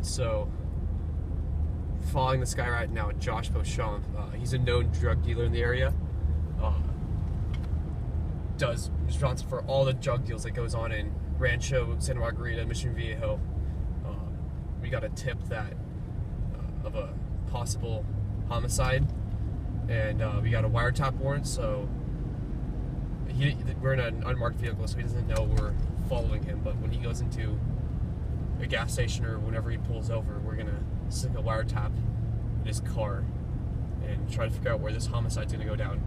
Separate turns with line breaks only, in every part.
So, following this guy right now, Josh Beauchamp. He's a known drug dealer in the area. Is responsible for all the drug deals that goes on in Rancho, Santa Margarita, Mission Viejo. We got a tip that of a possible homicide, and we got a wiretap warrant. So we're in an unmarked vehicle, so he doesn't know we're following him. But when he goes into a gas station or whenever he pulls over, we're gonna stick a wiretap in his car and try to figure out where this homicide's gonna go down.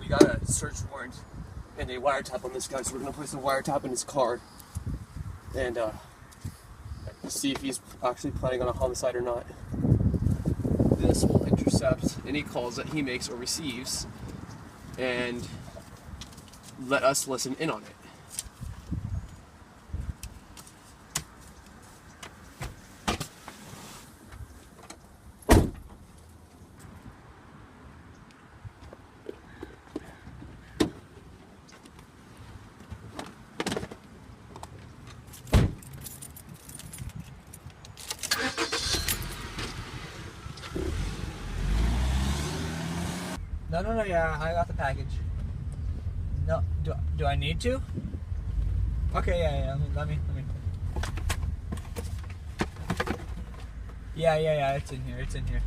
We got a search warrant and a wiretap on this guy, so we're going to place a wiretap in his car and see if he's actually planning on a homicide or not. This will intercept any calls that he makes or receives and let us listen in on it.
No, yeah, I got the package. No, do I need to? Okay, yeah, let me. Yeah, it's in here.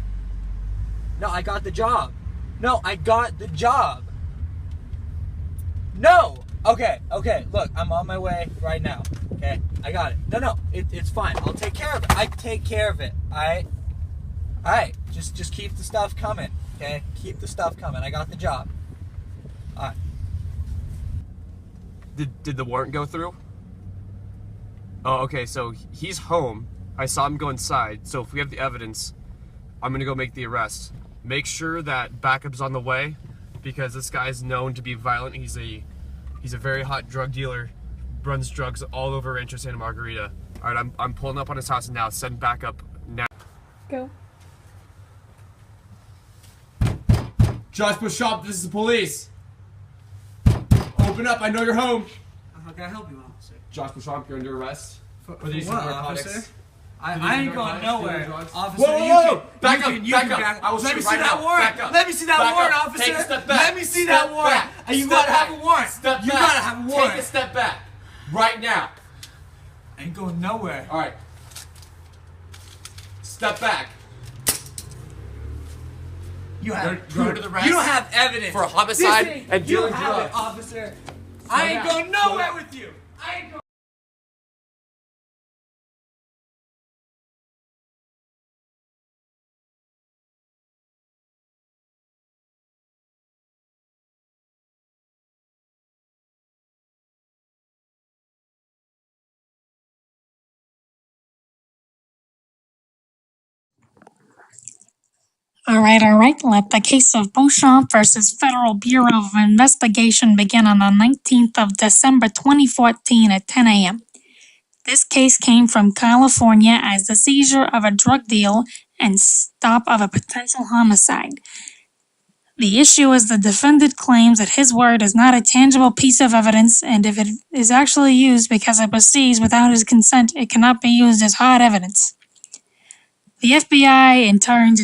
No, I got the job. No, Okay, look, I'm on my way right now, okay? I got it. No, it's fine. I'll take care of it. I take care of it, alright? Just keep the stuff coming. Okay, keep the stuff coming. I got the job. All right.
Did the warrant go through? Oh, okay. So he's home. I saw him go inside. So if we have the evidence, I'm gonna go make the arrest. Make sure that backup's on the way, because this guy's known to be violent. He's a very hot drug dealer. Runs drugs all over Rancho Santa Margarita. All right, I'm pulling up on his house now. Send backup now.
Go.
Josh Beauchamp, this is the police. Open up, I know you're home.
How can I help you, officer?
Josh Beauchamp, you're under arrest.
For
the use of
what,
narcotics.
officer? I ain't going nowhere, officer.
Whoa! Back up! I will
Let me
shoot
see
right
that
now.
warrant.
Back up.
Let me see that
Back
warrant,
up.
officer.
Take a step back.
Let me see
Step
that warrant.
back.
And you
Step
gotta
back.
have a warrant.
Step
You
back.
gotta have a warrant.
Take a step back. Right now.
I ain't going nowhere.
All right. Step back.
You have
You're under the arrest.
You don't have evidence
For a homicide and dealing
drugs. You have it,
drugs.
officer. I ain't going nowhere with you. I ain't going.
All right. Let the case of Beauchamp versus Federal Bureau of Investigation begin on the 19th of December 2014 at 10 a.m. This case came from California as the seizure of a drug deal and stop of a potential homicide. The issue is the defendant claims that his word is not a tangible piece of evidence, and if it is actually used because it was seized without his consent, it cannot be used as hard evidence. The FBI, in turn,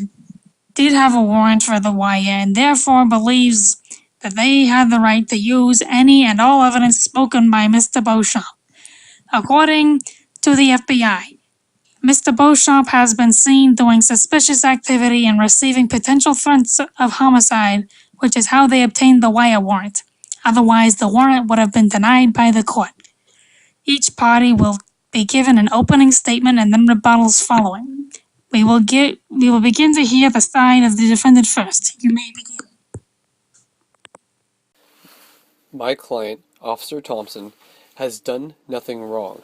did have a warrant for the wire and therefore believes that they had the right to use any and all evidence spoken by Mr. Beauchamp. According to the FBI, Mr. Beauchamp has been seen doing suspicious activity and receiving potential threats of homicide, which is how they obtained the wire warrant. Otherwise, the warrant would have been denied by the court. Each party will be given an opening statement and then rebuttals following. We will begin to hear the side of the defendant first. You may begin.
My client, Officer Thompson, has done nothing wrong.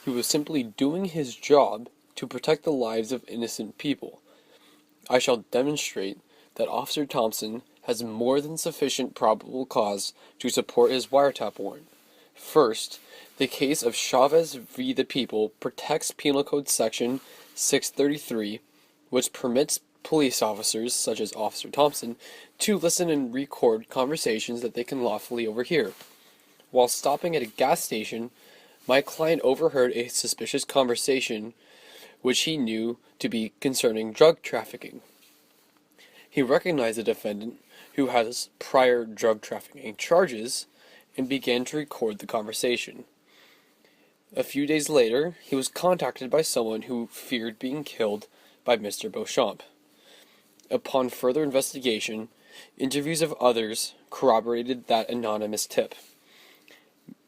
He was simply doing his job to protect the lives of innocent people. I shall demonstrate that Officer Thompson has more than sufficient probable cause to support his wiretap warrant. First, the case of Chavez v. the People protects Penal Code Section 633, which permits police officers, such as Officer Thompson, to listen and record conversations that they can lawfully overhear. While stopping at a gas station, my client overheard a suspicious conversation which he knew to be concerning drug trafficking. He recognized the defendant, who has prior drug trafficking charges, and began to record the conversation. A few days later, he was contacted by someone who feared being killed by Mr. Beauchamp. Upon further investigation, interviews of others corroborated that anonymous tip.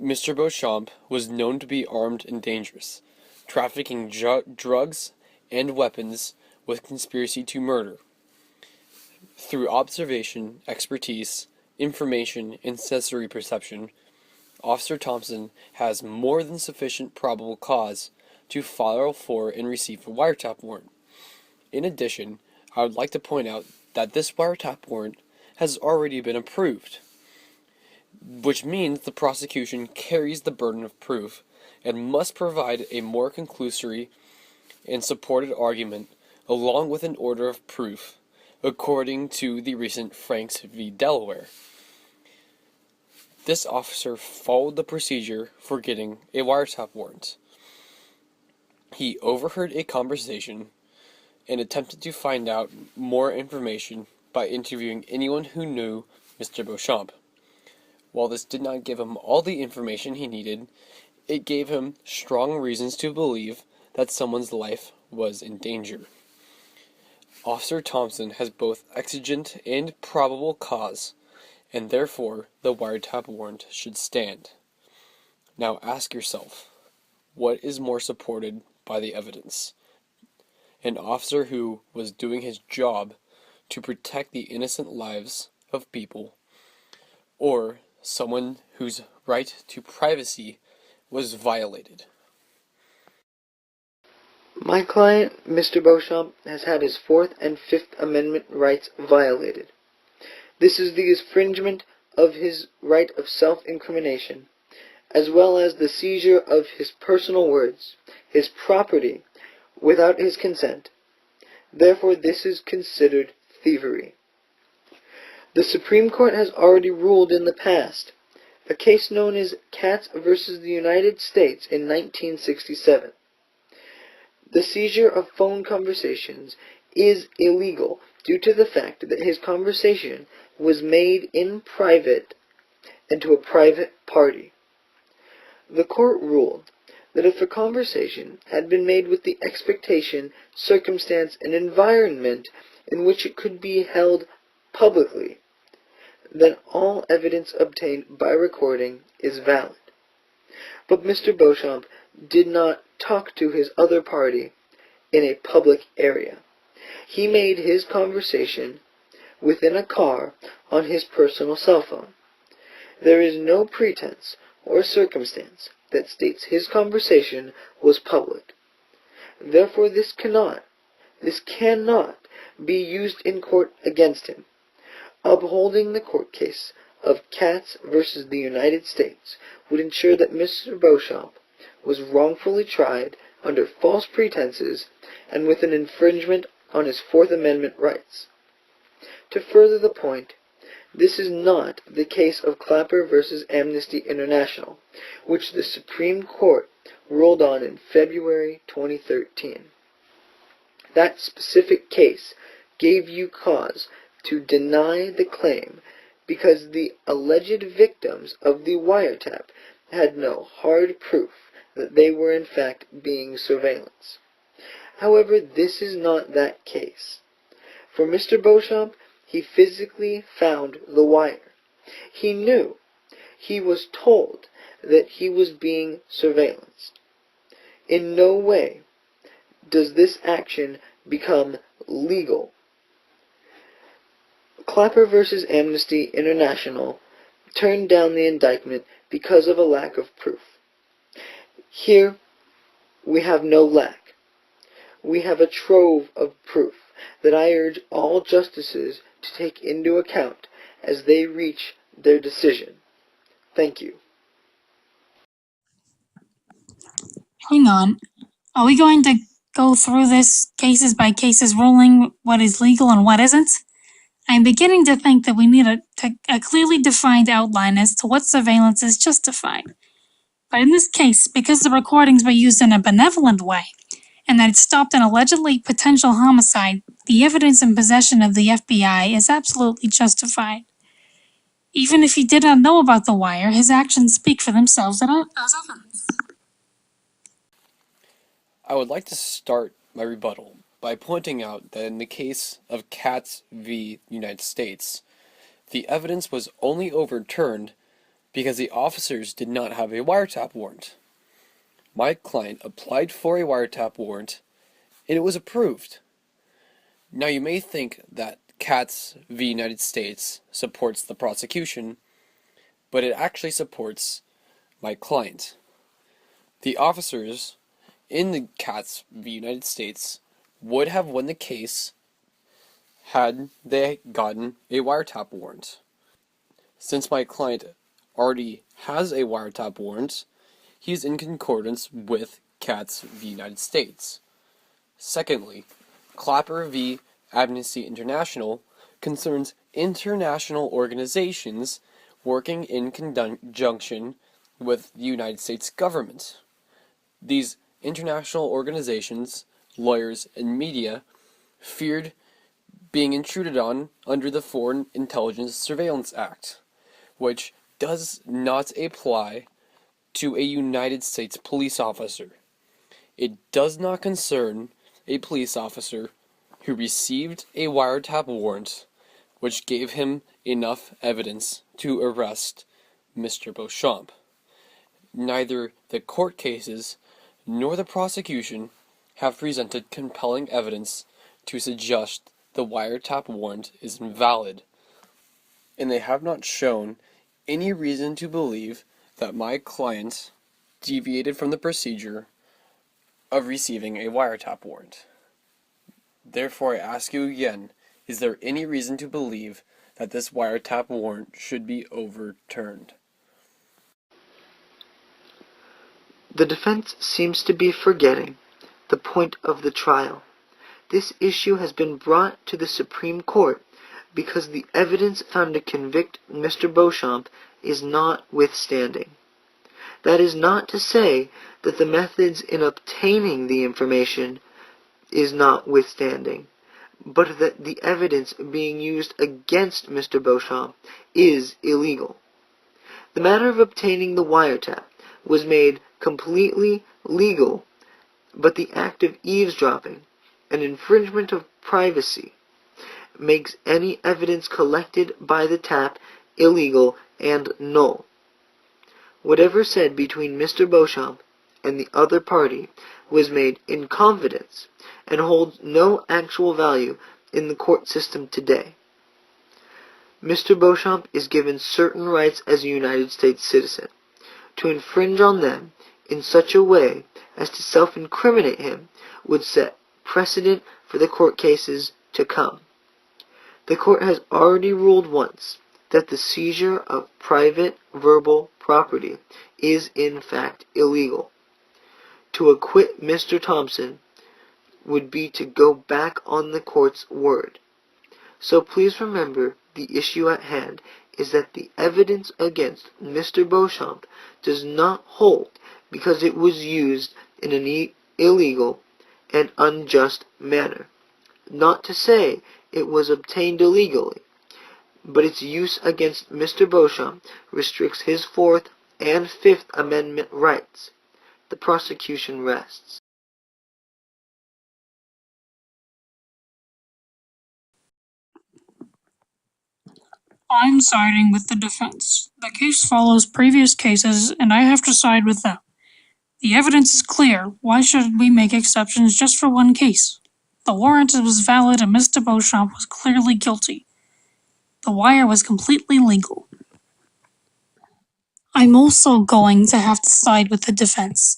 Mr. Beauchamp was known to be armed and dangerous, trafficking drugs and weapons with conspiracy to murder. Through observation, expertise, information, and sensory perception, Officer Thompson has more than sufficient probable cause to file for and receive a wiretap warrant. In addition, I would like to point out that this wiretap warrant has already been approved, which means the prosecution carries the burden of proof and must provide a more conclusory and supported argument along with an order of proof, according to the recent Franks v. Delaware. This officer followed the procedure for getting a wiretap warrant. He overheard a conversation and attempted to find out more information by interviewing anyone who knew Mr. Beauchamp. While this did not give him all the information he needed, it gave him strong reasons to believe that someone's life was in danger. Officer Thompson has both exigent and probable cause, and therefore the wiretap warrant should stand. Now ask yourself, what is more supported by the evidence? An officer who was doing his job to protect the innocent lives of people, or someone whose right to privacy was violated?
My client, Mr. Beauchamp, has had his Fourth and Fifth Amendment rights violated. This is the infringement of his right of self-incrimination, as well as the seizure of his personal words, his property, without his consent. Therefore, this is considered thievery. The Supreme Court has already ruled in the past, a case known as Katz versus the United States in 1967. The seizure of phone conversations is illegal due to the fact that his conversation was made in private and to a private party. The court ruled that if a conversation had been made with the expectation, circumstance, and environment in which it could be held publicly, then all evidence obtained by recording is valid. But Mr. Beauchamp did not talk to his other party in a public area. He made his conversation within a car on his personal cell phone. There is no pretense or circumstance that states his conversation was public. Therefore, this cannot be used in court against him. Upholding the court case of Katz versus the United States would ensure that Mr. Beauchamp was wrongfully tried under false pretenses and with an infringement on his Fourth Amendment rights. To further the point, this is not the case of Clapper versus Amnesty International, which the Supreme Court ruled on in February 2013. That specific case gave you cause to deny the claim because the alleged victims of the wiretap had no hard proof that they were in fact being surveillance. However, this is not that case. For Mr. Beauchamp, he physically found the wire. He knew, he was told that he was being surveillanced. In no way does this action become legal. Clapper versus Amnesty International turned down the indictment because of a lack of proof. Here, we have no lack. We have a trove of proof that I urge all justices to take into account as they reach their decision. Thank you.
Hang on. Are we going to go through this cases by cases ruling what is legal and what isn't? I'm beginning to think that we need a clearly defined outline as to what surveillance is justified. But in this case, because the recordings were used in a benevolent way, and that it stopped an allegedly potential homicide, the evidence in possession of the FBI is absolutely justified. Even if he did not know about the wire, his actions speak for themselves as evidence.
I would like to start my rebuttal by pointing out that in the case of Katz v. United States, the evidence was only overturned because the officers did not have a wiretap warrant. My client applied for a wiretap warrant, and it was approved. Now you may think that Katz v. United States supports the prosecution, but it actually supports my client. The officers in the Katz v. United States would have won the case had they gotten a wiretap warrant. Since my client already has a wiretap warrant, he is in concordance with Katz v. United States. Secondly, Clapper v. Amnesty International concerns international organizations working in conjunction with the United States government. These international organizations, lawyers, and media feared being intruded on under the Foreign Intelligence Surveillance Act, which does not apply to a United States police officer. It does not concern a police officer who received a wiretap warrant, which gave him enough evidence to arrest Mr. Beauchamp. Neither the court cases nor the prosecution have presented compelling evidence to suggest the wiretap warrant is invalid, and they have not shown any reason to believe that my client deviated from the procedure of receiving a wiretap warrant. Therefore, I ask you again, is there any reason to believe that this wiretap warrant should be overturned?
The defense seems to be forgetting the point of the trial. This issue has been brought to the Supreme Court because the evidence found to convict Mr. Beauchamp is notwithstanding. That is not to say that the methods in obtaining the information is notwithstanding, but that the evidence being used against Mr. Beauchamp is illegal. The matter of obtaining the wiretap was made completely legal, but the act of eavesdropping, an infringement of privacy, makes any evidence collected by the tap illegal and null. Whatever said between Mr. Beauchamp and the other party was made in confidence and holds no actual value in the court system today. Mr. Beauchamp is given certain rights as a United States citizen. To infringe on them in such a way as to self-incriminate him would set precedent for the court cases to come. The court has already ruled once that the seizure of private verbal property is in fact illegal. To acquit Mr. Thompson would be to go back on the court's word. So please remember the issue at hand is that the evidence against Mr. Beauchamp does not hold because it was used in an illegal and unjust manner. Not to say it was obtained illegally, but its use against Mr. Beauchamp restricts his Fourth and Fifth Amendment rights. The prosecution rests.
I'm siding with the defense. The case follows previous cases, and I have to side with them. The evidence is clear. Why should we make exceptions just for one case? The warrant was valid and Mr. Beauchamp was clearly guilty. The wire was completely legal. I'm also going to have to side with the defense.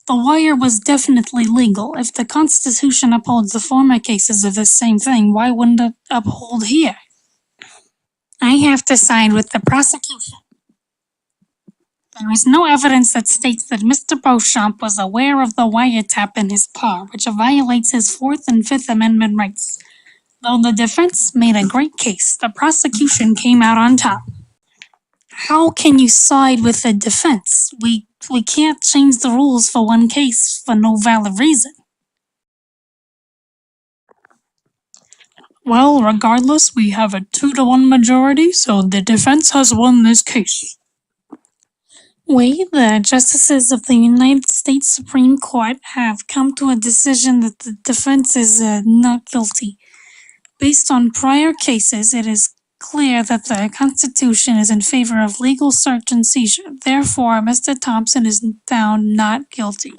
The wire was definitely legal. If the Constitution upholds the former cases of the same thing, why wouldn't it uphold here? I have to side with the prosecution. There is no evidence that states that Mr. Beauchamp was aware of the wiretap in his car, which violates his Fourth and Fifth Amendment rights. Though the defense made a great case, the prosecution came out on top. How can you side with the defense? We can't change the rules for one case for no valid reason. Well, regardless, we have a 2-1 majority, so the defense has won this case. We, the justices of the United States Supreme Court, have come to a decision that the defense is not guilty. Based on prior cases, it is clear that the Constitution is in favor of legal search and seizure. Therefore, Mr. Thompson is found not guilty.